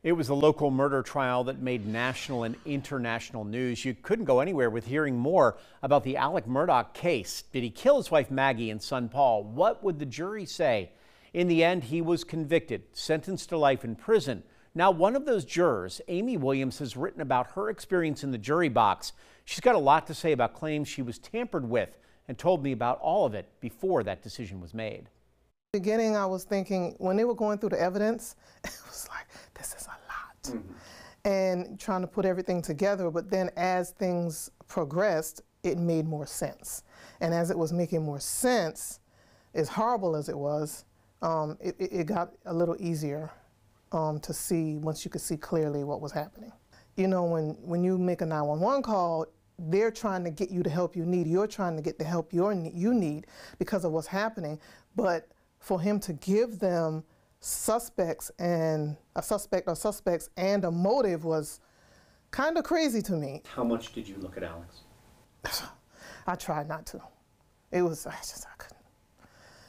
It was a local murder trial that made national and international news. You couldn't go anywhere with hearing more about the Alex Murdaugh case. Did he kill his wife Maggie and son Paul? What would the jury say? In the end, he was convicted, sentenced to life in prison. Now, one of those jurors, Amy Williams, has written about her experience in the jury box. She's got a lot to say about claims she was tampered with and told me about all of it before that decision was made. Beginning, I was thinking, when they were going through the evidence, it was like, this is a lot. And trying to put everything together, but then as things progressed, it made more sense. And as it was making more sense, as horrible as it was, it got a little easier to see, once you could see clearly what was happening. You know, when you make a 911 call, they're trying to get you the help you need. You're trying to get the help you need because of what's happening. But for him to give them suspects and a suspect or suspects and a motive was kind of crazy to me. How much did you look at Alex? I tried not to. It was, I couldn't.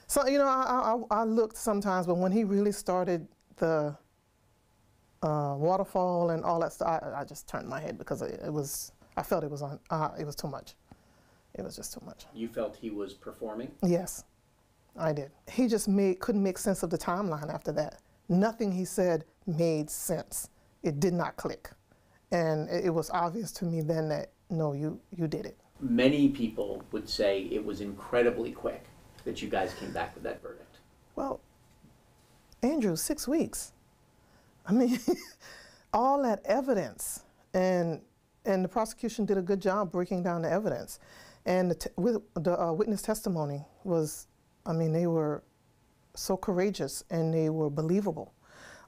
So, you know, I looked sometimes, but when he really started the waterfall and all that stuff, I just turned my head because I felt it was too much. It was just too much. You felt he was performing? Yes, I did. He just couldn't make sense of the timeline after that. Nothing he said made sense. It did not click. And it was obvious to me then that, no, you did it. Many people would say it was incredibly quick that you guys came back with that verdict. Well, Andrew, 6 weeks. I mean, all that evidence, and the prosecution did a good job breaking down the evidence. And the witness testimony was, I mean, they were so courageous and they were believable.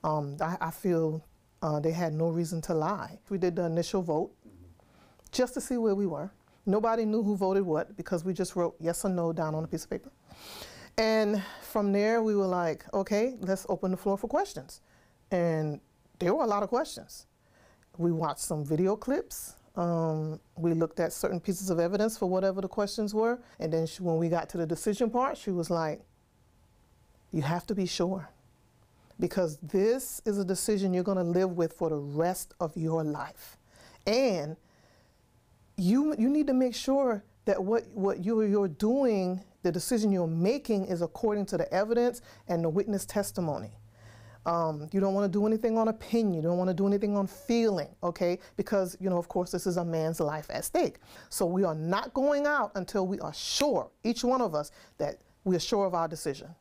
I feel they had no reason to lie. We did the initial vote just to see where we were. Nobody knew who voted what because we just wrote yes or no down on a piece of paper. And from there, we were like, okay, let's open the floor for questions. And there were a lot of questions. We watched some video clips. We looked at certain pieces of evidence for whatever the questions were. And then when we got to the decision part, she was like, you have to be sure. Because this is a decision you're going to live with for the rest of your life. And you need to make sure that what you're doing, the decision you're making, is according to the evidence and the witness testimony. You don't want to do anything on opinion. You don't want to do anything on feeling, okay? Because, you know, of course, this is a man's life at stake. So we are not going out until we are sure, each one of us, that we are sure of our decision.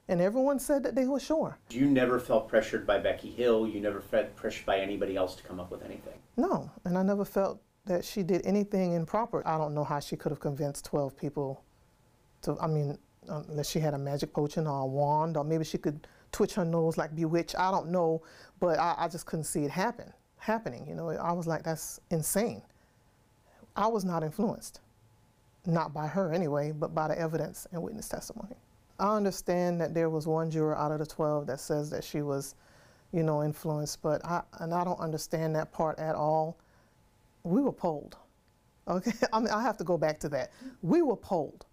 And everyone said that they were sure. You never felt pressured by Becky Hill. You never felt pressured by anybody else to come up with anything. No, and I never felt that she did anything improper. I don't know how she could have convinced 12 people to, I mean, unless she had a magic potion or a wand, or maybe she could twitch her nose like Bewitched. I don't know, but I just couldn't see it happening. You know, I was like, that's insane. I was not influenced, not by her anyway, but by the evidence and witness testimony. I understand that there was one juror out of the 12 that says that she was, you know, influenced, but I don't understand that part at all. We were polled, okay? I mean, I have to go back to that. We were polled,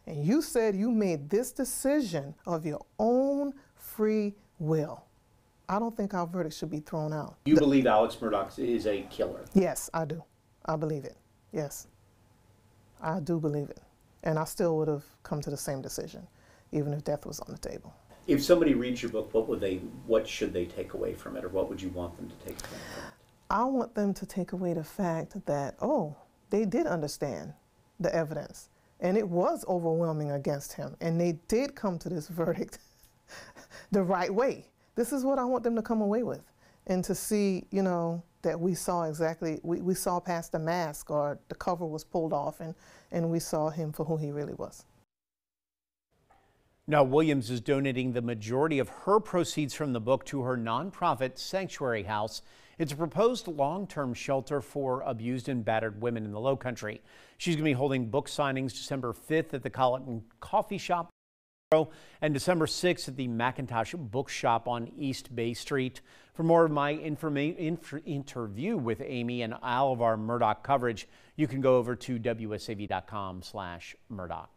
and you said you made this decision of your own free will. I don't think our verdict should be thrown out. You believe Alex Murdaugh is a killer? Yes, I do. I believe it. Yes, I do believe it. And I still would have come to the same decision, even if death was on the table. If somebody reads your book, what should they take away from it, or what would you want them to take away from it? I want them to take away the fact that, oh, they did understand the evidence, and it was overwhelming against him, and they did come to this verdict the right way. This is what I want them to come away with, and to see, you know, that we saw exactly, we saw past the mask, or the cover was pulled off, and we saw him for who he really was. Now, Williams is donating the majority of her proceeds from the book to her nonprofit Sanctuary House. It's a proposed long-term shelter for abused and battered women in the Lowcountry. She's going to be holding book signings December 5th at the Colleton Coffee Shop and December 6th at the McIntosh Bookshop on East Bay Street. For more of my interview with Amy and all of our Murdaugh coverage, you can go over to WSAV.com/Murdaugh.